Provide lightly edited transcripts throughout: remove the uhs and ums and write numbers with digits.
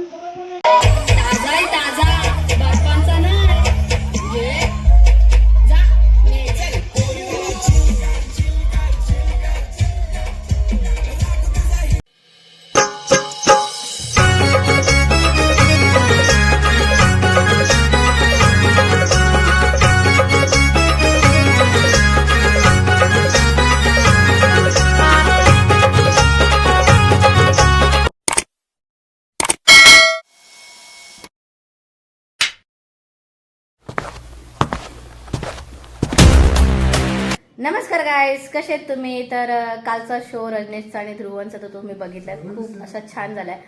ताजा आहे ताजा, बर्फांचा नाही. घे जा ने चल. नमस्कार गाईस, कसे आहेत तुम्ही? तर कालचा शो रजनीशचा आणि ध्रुवनचा तर तुम्ही बघितलात. खूप असा छान झालाय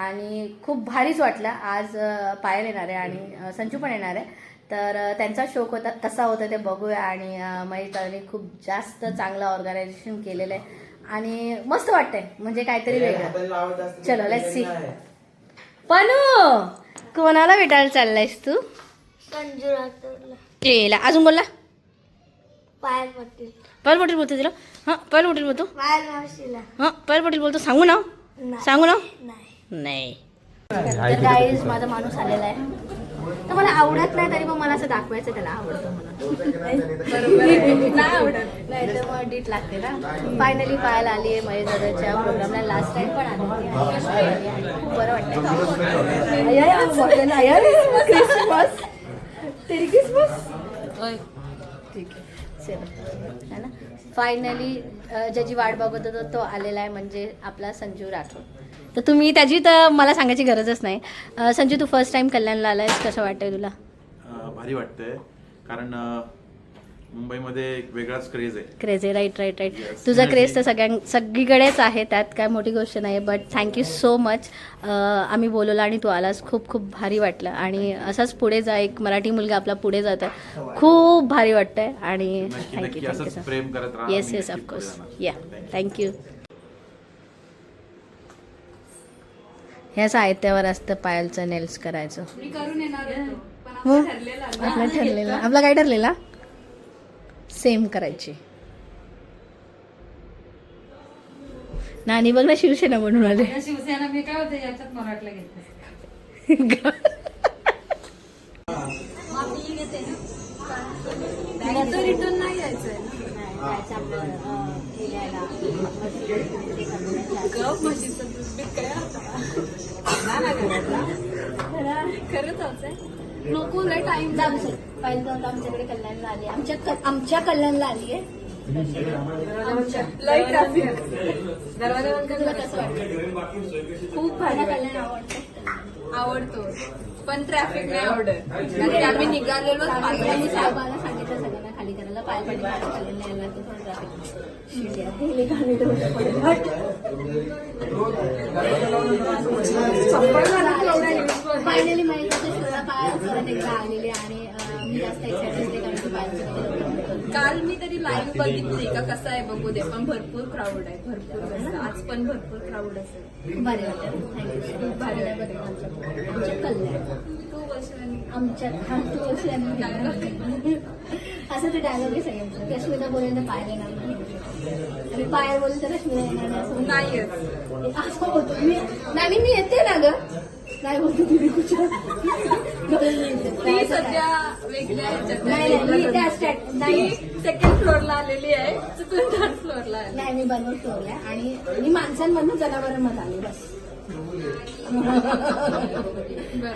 आणि खूप भारीच वाटला. आज पायल येणार आहे आणि संजू पण येणार आहे. तर त्यांचा शो होता, कसा होता ते बघूया. आणि महेशदानी खूप जास्त चांगलं ऑर्गनायझेशन केलेलं आहे आणि मस्त वाटतंय, म्हणजे काहीतरी वेगळं. चलो लेट्स सी. पनू, कोणाला भेटायला चाललायस तू? संजू राठोडला. केला अजून बोलला. पायल पाटील. पायल पाटील बोलतो तिला. हां पायल पाटील बोलतो. पायल मावशीला. हां पायल पाटील बोलतो. सांगू ना, सांगू ना. नाही. नाही. तर गाईज माझा माणूस आलेला आहे. तर मला आवडत नाही तरी मग मला असं दाखवायचं त्याला आवडतं मला. नाही आवडत नाही तर मग डीट लागते ना. फायनली पायल आली आहे महेश दादाच्या प्रोग्रामला. लास्ट टाइम पण आली. खूप बरं वाटतं. क्रिसमस तेरी क्रिसमस ठीक आहे. है ना. फायनली ज्याची वाट बघत होतो तो आलेला आहे, म्हणजे आपला संजू राठोड. तर तुम्ही त्याची तर मला सांगायची गरजच नाही. संजू, तू फर्स्ट टाइम कल्याणला आलायस, कसं वाटतंय तुला? भारी वाटतंय, कारण मुंबईमध्ये एक वेगळाच क्रेज आहे. क्रेज आहे. Right right right. तुझा क्रेज तर सगळीकडेच आहे, त्यात काय मोठी गोष्ट नाही. But thank you so much. आम्ही बोलवलं आणि तू आलास. खूप खूप भारी वाटलं. आणि असंच पुढे जा, एक मराठी मुलगा आपला पुढे जात आहे, खूप भारी वाटतंय. आणि थँक्यू थँक्यू प्रेम करत राहा. Yes yes of course. या थँक्यू. ह्या साहित्यावर असतं पायलचं नेल्स करायचं. आपला ठरलेला. आपला काय ठरलेला? सेम करायची. नानी बघ ना, शिवसेना बनवून आले. शिवसेना मी काय होते याच्यात मराठला घेतलं. रिटर्न नाही यायचंय. नको लय टाइम जाऊ. पाहिजे तर आमच्याकडे कल्याणला आली. आमच्या कल्याणला आली आहे. लय ट्रॅफिक. दरवाजा बंद तुला कसं वाटतं? खूप भारी कल्याण आवडतं. आवडतो, पण ट्रॅफिक नाही आवडत. कारण आम्ही निघालेलो मी साहेबांना सांगितलं सगळ्यांना खाली करायला. पाय पाठी कल्याणला यायला तर थोडं ट्रॅफिक. फायनली महिन्याच्या शोला पाय परत एकदा आलेले आणि मी जास्त एक्साइटेड होते कारण की पाय. काल मी तरी लाईव्ह बघितली का कसं आहे बघू दे, पण भरपूर क्राऊड आहे. भरपूर आज पण भरपूर क्राऊड असेल. भारी वाटतं. थँक्यू. भारी बघितलं आमच्या कल्याण. तू वर्षांनी आमच्या तू वर्षी असं ते डायलॉग आहे सगळ्यांचं. रश्मिता बोलेल तर पाय येणार नाही आणि पाय बोलेल तर रश्मिता येणार नाही असं नाही असं होतं. मी येते ना ग. नाही बोलतो तुम्ही ती सध्या वेगळ्या ह्याच्यात नाही. सेकंड फ्लोअरला आलेली आहे, चुकून थर्ड फ्लोअरला आली. नाही, मी बनवत ठेवल्या आणि मी माणसांमधून जनावरांमध्ये आले बस.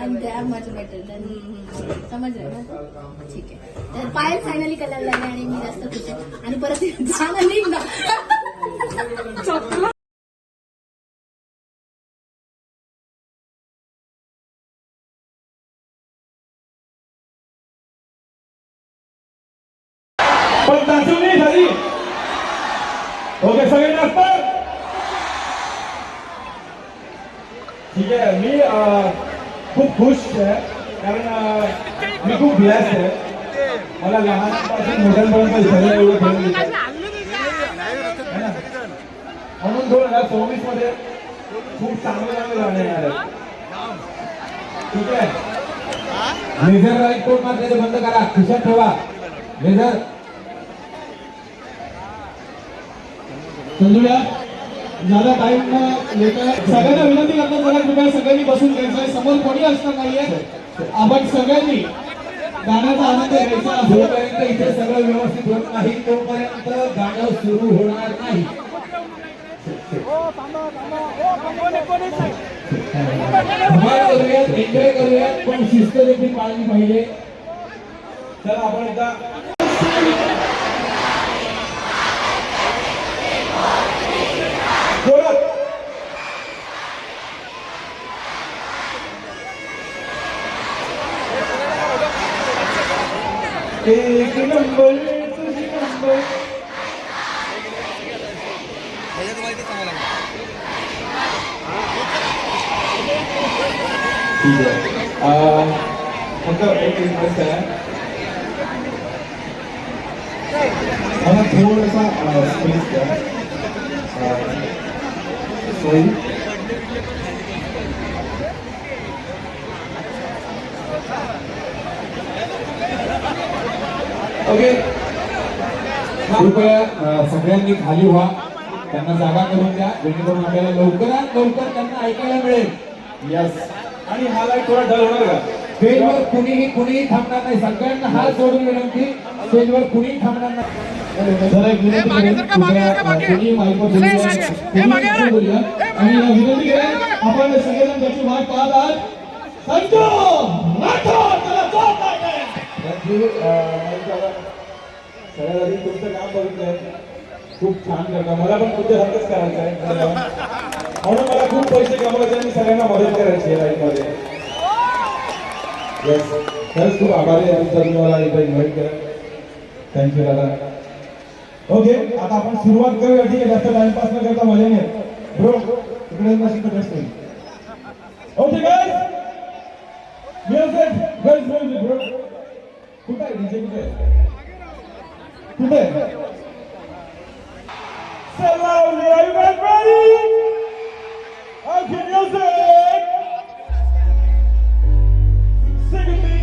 आणि त्या मच बेटर समजलं ना. ठीक आहे. तर पायल फायनली कलर लागले आणि मी जास्त खुश आहे. आणि परत झालं नाही ना. पण नाचवली झाली. ओके सगळे नाचतात. ठीक आहे. मी खूप खुश आहे कारण मी खूप ब्लेस्ड आहे. मला लहानपासून मोठ्यांपर्यंत सगळं एवढं खेळून येतं. म्हणून 2024 मध्ये खूप चांगले गाणे येणार आहेत. ठीक आहे. लेझर राईट कोट मात्र बंद करा, खिशात ठेवा लेझर. संजूला ज्यादा टाइम न लेता सगळ्यांना विनंती करतात जरा कृपया सगळ्यांनी बसून घ्यायचं आहे. समोर कोणी असणार नाहीये. आपण सगळ्यांनी गाण्याचा आनंद घ्यायचा. जोपर्यंत इथे सगळं व्यवस्थित होत नाही तोपर्यंत गाणं सुरू होणार नाही. धमाल करूयात, एन्जॉय करूयात, पण शिस्त देखील पाळली पाहिजे. चला आपण एकदा जोरात. एक नंबर तुझी नंबर. ठीक आहे. फक्त एक रिक्वेस्ट आहे, मला थोडासा स्पेस द्या. सॉरी. ओके, कृपया सगळ्यांनी खाली व्हा. त्यांना जागा करून द्या जेणेकरून आपल्याला लवकरात लवकर त्यांना ऐकायला मिळेल. यस. आणि हा लाईट थोडा डल होणार का? स्टेजवर कुणीही थांबणार नाही. सगळ्यांना हात जोडून विनंती, स्टेजवर कुणीही थांबणार नाही. जरा एक विनंती करेन, कुणीही माईकवर बोलूया, कुणीही बोलूया. आणि विनंती करेन, आपण सगळेजण त्याची वाट पाहत आहात. संजू राठोड, चला जोर लागेल. थँक्यू. सगळ्यात आधी तुमचं काम बघितलंय, खूप छान करता. मला पण तुमच्यासारखंच करायचं आहे म्हणून मला खूप पैसे कमवायचे आणि सगळ्यांना मदत करायची आहे लाईफमध्ये. येस, खरंच खूप आभारी आहे तुम्ही मला इथं इन्व्हाइट केलं. थँक्यू दादा. ओके, आता आपण सुरुवात करूया. ठीक आहे, जास्त टाइमपास न करता मजा नाही ब्रो. इकडे नसेल तर बेस्ट होईल. Okay guys, music bro. कुठे आहे डीजे? कुठे आहे? So loudly, are you guys ready? Okay, music! Sing with me!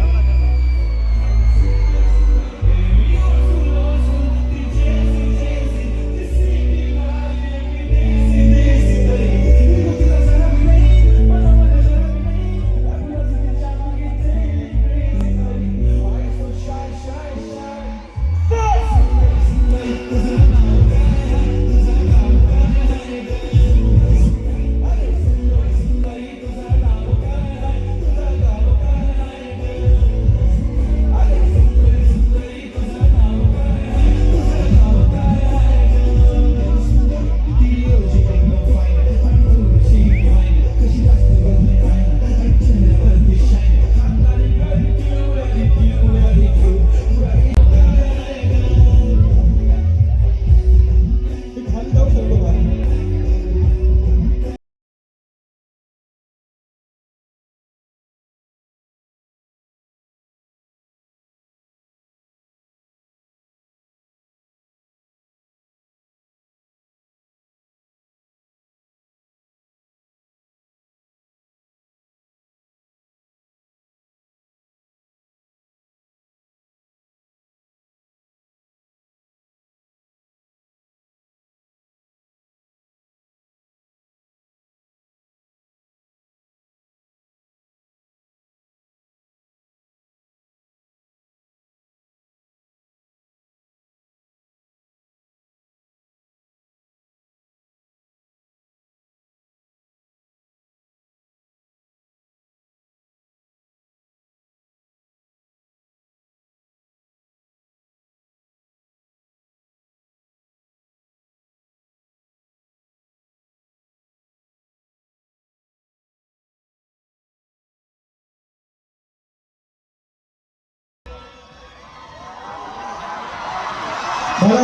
मला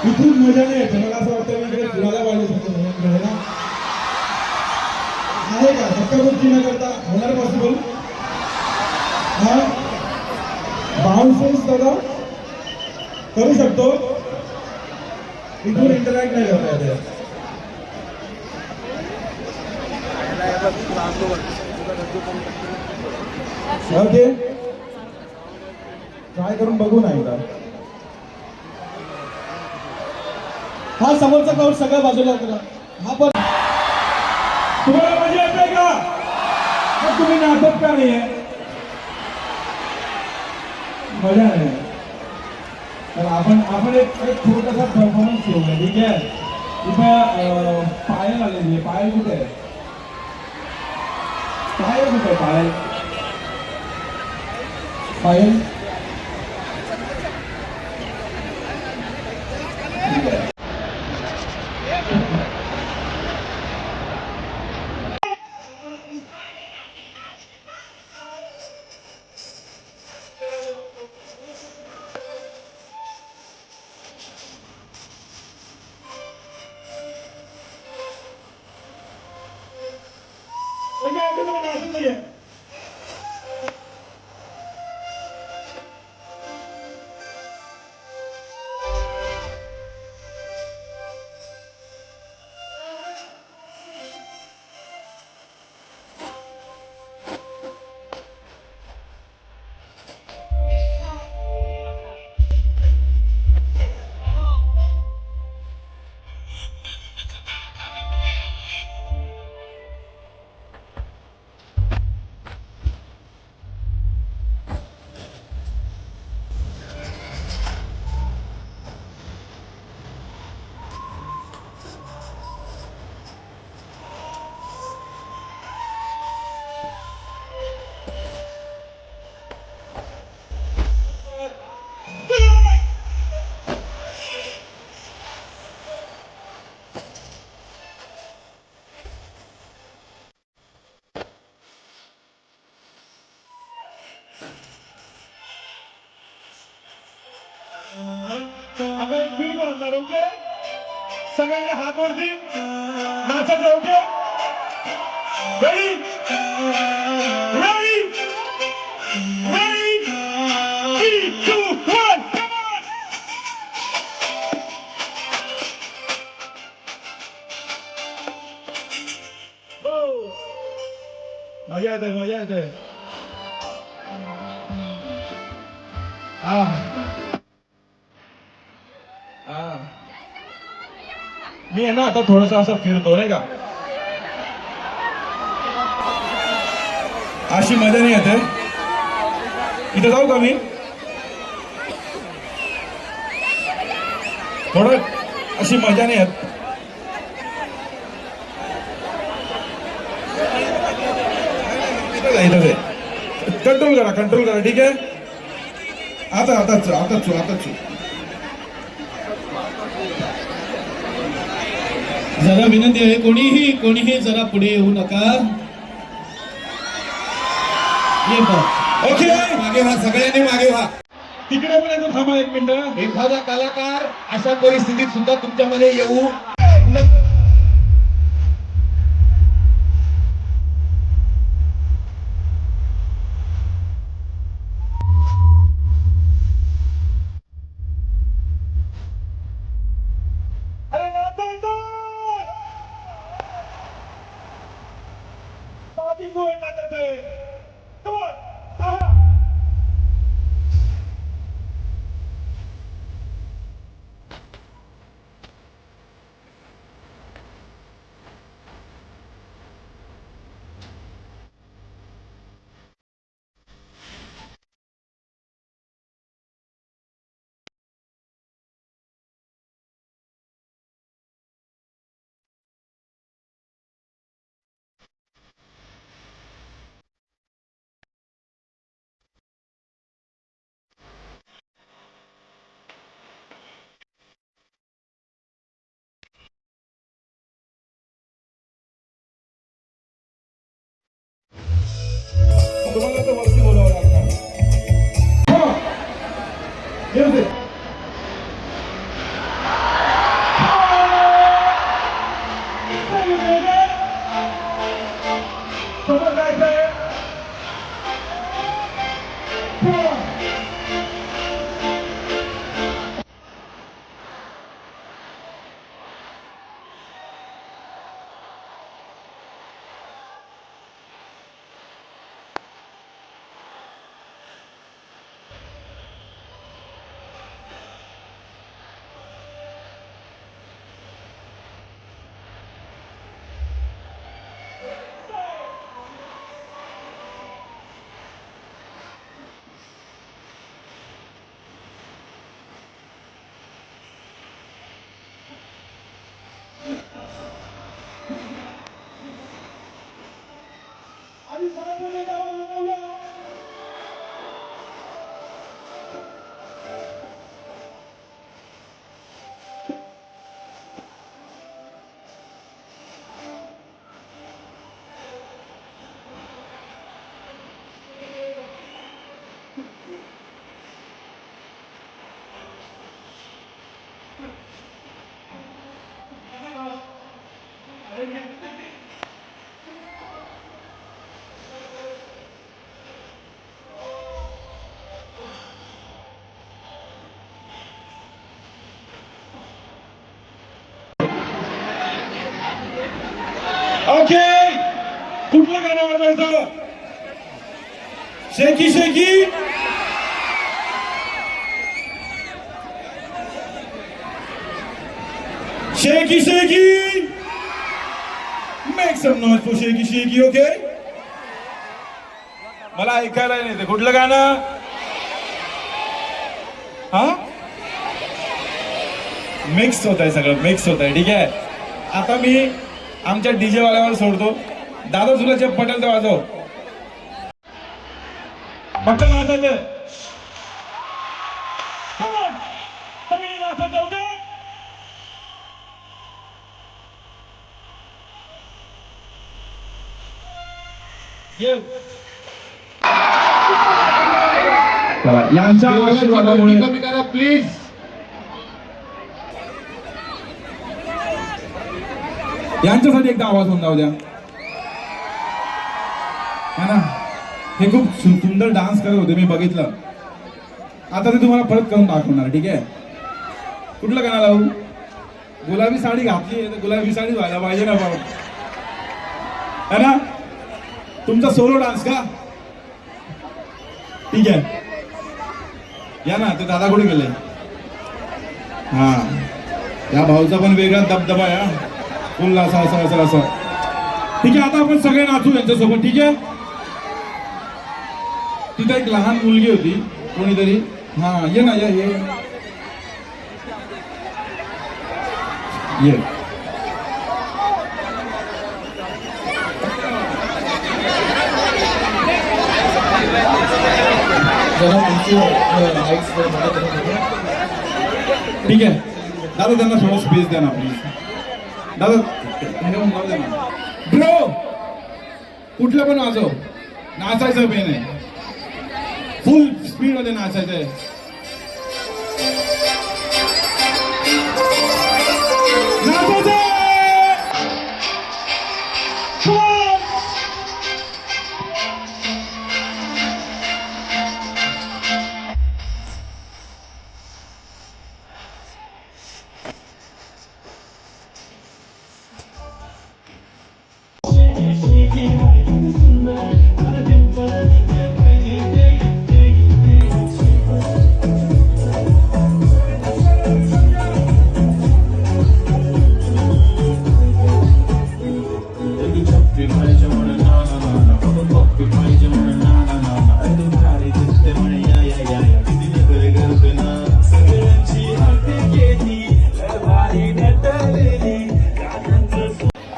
इथून मजा नाही येते. मला असं वाटतं मी इकडे फिरायला पाहिजे आहे का? धक्काबुक्की न करता होणार पॉसिबल? हा, बाउन्सेस दादा करू शकतो. इथून इंटरॅक्ट नाही करता येते. ओके, ट्राय करून बघू ना एकदा. हा, समोरचा काउट सगळं बाजूला करा. हा पण तुम्हाला मजा येते का? मग तुम्ही नाचत का नाहीये? मजा नाही. तर आपण एक छोटासा परफॉर्मन्स ठेवूया, ठीक आहे? इथं पायल आलेली आहे. पायल कुठे आहे? पायल कुठे आहे? पायल पायल ठीक आहे. आपण एक बीट वाजणार, ओके? सगळ्यांनी हात वरती नाचत राहू, okay? Ready ready ready 3, 2, 1 come on. हो. मजा येते, मजा येते. मी आहे ना आता थोडस असं फिरतो नाही का, अशी मजा नाही येते. इथे जाऊ का मी? थोडं अशी मजा नाही येत. कंट्रोल करा ठीक आहे. आताच जरा विनंती आहे, कोणीही जरा पुढे येऊ नका. ये ओके, मागे व्हा, सगळ्यांनी मागे व्हा. तिकडे पर्यंत थांबा 1 मिनिट. एखादा कलाकार अशा परिस्थितीत सुद्धा तुमच्यामध्ये येऊ अरे नाचायचं, पाठी गोल नाचायचंय. Come on. आहा. तुम्हाला तर वरती बोलावं लागणार. Music. समोर जायचंय. सरस्वती नाव ओके, कुठलं गाणं वाजवायचं? शेकी शेकी शेकी शेकी, मेक सम नॉइज फॉर शेकी शेकी. ओके, मला ऐकायला नाही ते कुठलं गाणं? हा, मिक्स होत आहे, सगळं मिक्स होत आहे. ठीक आहे, आता मी आमच्या डीजे वाल्यावर सोडतो. दादा तुला जे पटेल ते वाजव. फक्त नाचायचं. Come on, सगळी नाचायचं. ओके, यांच्या आशीर्वादामुळे कमी करा प्लीज. यांच्यासाठी एकदा आवाज होऊन जाऊ द्या. है ना, हे खूप सुंदर डान्स करत होते, मी बघितलं. आता ते तुम्हाला परत करून दाखवणार. ठीक आहे, कुठलं गाणं लावू? गुलाबी साडी घातली तर गुलाबी साडी व्हायला पाहिजे ना बाबा, है ना? तुमचा सोलो डान्स का? ठीक आहे, या ना. ते दादा कुठे गेले? हा, या भाऊचा पण वेगळा दबदबा आहे. हा, फुल असा असा असा असा. ठीक आहे, आता आपण सगळे नाचू यांच्यासोबत. ठीक आहे, तिथे एक लहान मुलगी होती कोणीतरी. हा, ये ना, ये ये. ठीक आहे दादा, त्यांना थोडं स्पेस द्या ना प्लीज. दादा ब्रो, कुठलं पण वाजव. नाचायचं पेन आहे, फुल स्पीड मध्ये नाचायचं आहे. नाचायचं.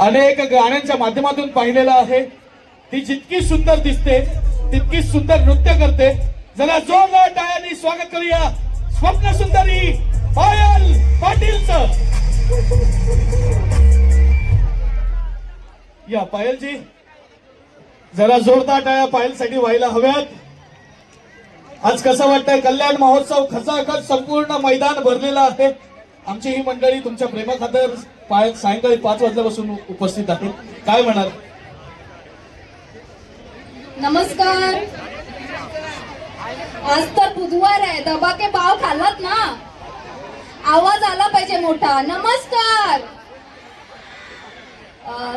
अनेक गाण्यांच्या माध्यमातून पाहिलेलं आहे. ती जितकी सुंदर दिसते तितकी सुंदर नृत्य करते. जरा जोरदार टाळ्यांनी स्वागत करूया स्वप्न सुंदरी पायल पाटीलचं. या पायलजी, जरा जोरदार टाळ्या पायलसाठी व्हायला हव्यात. आज कसं वाटतंय? कल्याण महोत्सव खचाखच संपूर्ण मैदान भरलेलं आहे. आमची ही मंडळी तुमच्या प्रेमाखातर सायंकाळी 5 वाजल्यापासून उपस्थित आहेत. काय म्हणाल? नमस्कार. आज तर बुधवार आहे, दबाके पाव खाल्लात ना? आवाज आला पाहिजे मोठा. नमस्कार.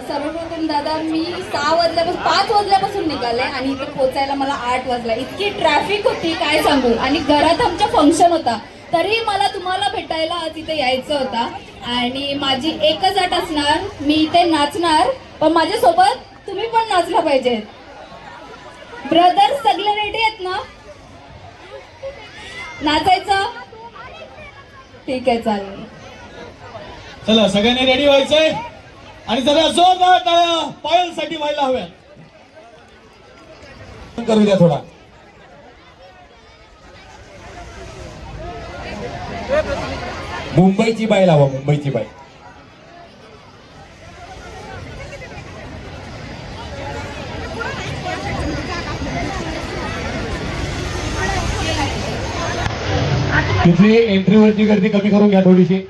सर्वप्रथम दादा, मी 5 वाजल्यापासून निघाले आणि इथे पोहोचायला मला 8 वाजला. इतकी ट्रॅफिक होती काय सांगू, आणि घरात आमच्या फंक्शन होता, तरी मला तुम्हाला भेटायला आज इथे यायचं होता. आणि माझी एकच अट असणार, मी इथे नाचणार, पण माझ्यासोबत तुम्ही पण नाचला पाहिजे. ब्रदर्स सगळे रेडी आहेत ना नाचायचं? ठीक आहे, चालेल. चला, सगळ्यांनी रेडी व्हायचंय आणि जरा जोरदार टाळ्या पायलसाठी व्हायला हव्यात. करू द्या थोडा. मुंबईची बाई लावा, मुंबईची बाई. तिथली एंट्रीवरची गर्दी कमी करून घ्या थोडीशी.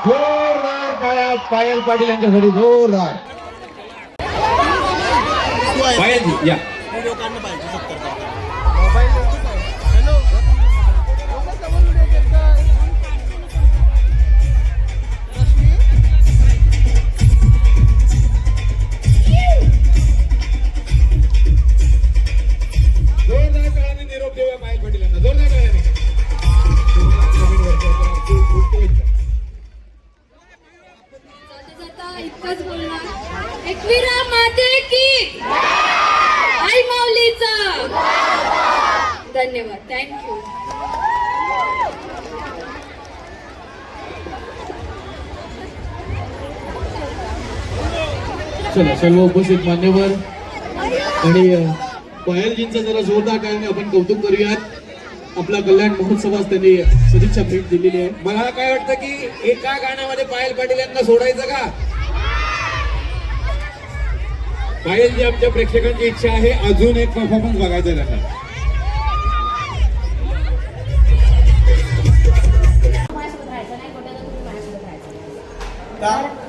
जोरदार टाळ्या पायल पाटील यांच्यासाठी, जोरदार. पायलजी या. जोरदार टाळ्याने निरोप देऊया पायल पाटील यांना, जोरदार टाळ्याने. इतकंच बोलणार. एकविरा माते की आई माऊलीचा धन्यवाद. थँक्यू. चला सर्व उपस्थित मान्यवर आणि पायलजींचा जरा जोरदार टाळ्याने आपण कौतुक करूयात. आपला कल्याण महोत्सवास त्यांनी सदिच्छा भेट दिलेली आहे. मला काय वाटतं की एका गाण्यामध्ये पायल पाटील यांना सोडायचं का? पायलजी, आमच्या प्रेक्षकांची इच्छा आहे अजून एक परफॉर्मन्स बघायचा त्यांना. माझ्यासोबत राहायचं नाही, कुठे तुम्ही माझ्यासोबत राहायचं.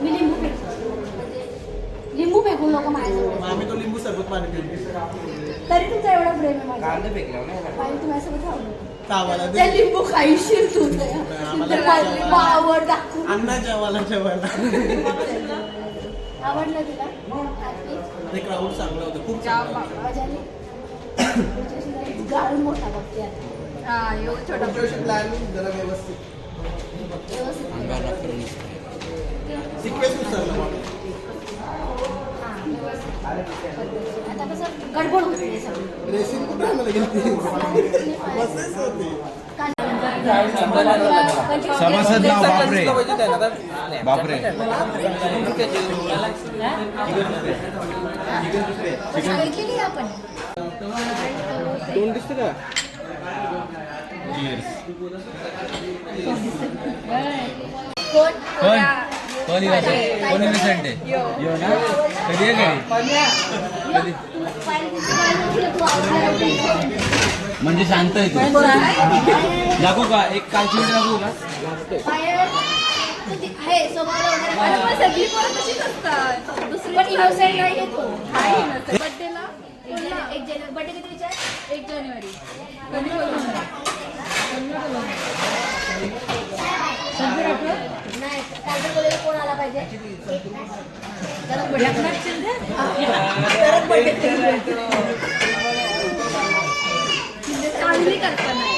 मी लिंबू फेकतो, लिंबू फेकून लोक माझ्यासोबत. आम्ही तो लिंबू सरबत पाणी पितो. तरी तुमचा एवढा प्रेम आहे माझ्यावर. पाहिजे तू माझ्यासोबत चावाला राहू. त्या लिंबू खाईशील तू आवड दाखवू. अण्णा जेवायला आवडलं तुला? एक राऊंड चांगलं होतं, खूप चांगलं. गाळून मोठा बघते आता. छोटा प्लॅन जरा व्यवस्थित सिक्वेन्स उचलला. आता कसं गडबड होते हे सगळं. रेसिंग कुठे आम्हाला गेली बसेस होते. सभासद नाव बापरे बापरे. सांगितलेली आपण. दोन दिसते का? कोण? कोण इनोसेंट आहे? यो ना? कधी आहे घरी? म्हणजे शांत आहे तू. दाखवू का एक कालची वेळ दाखवू का? आहे स्वभावाला वगैरे. सगळी पोरं तशीच असतात. दुसरी पण innocent नाही आहे तो. बर्थडेला बर्थडे किती विचार? 1 जानेवारी. कधी बोलवणार? नाही काल तर बोलायला कोण आला पाहिजे चांगली कल्पना आहे.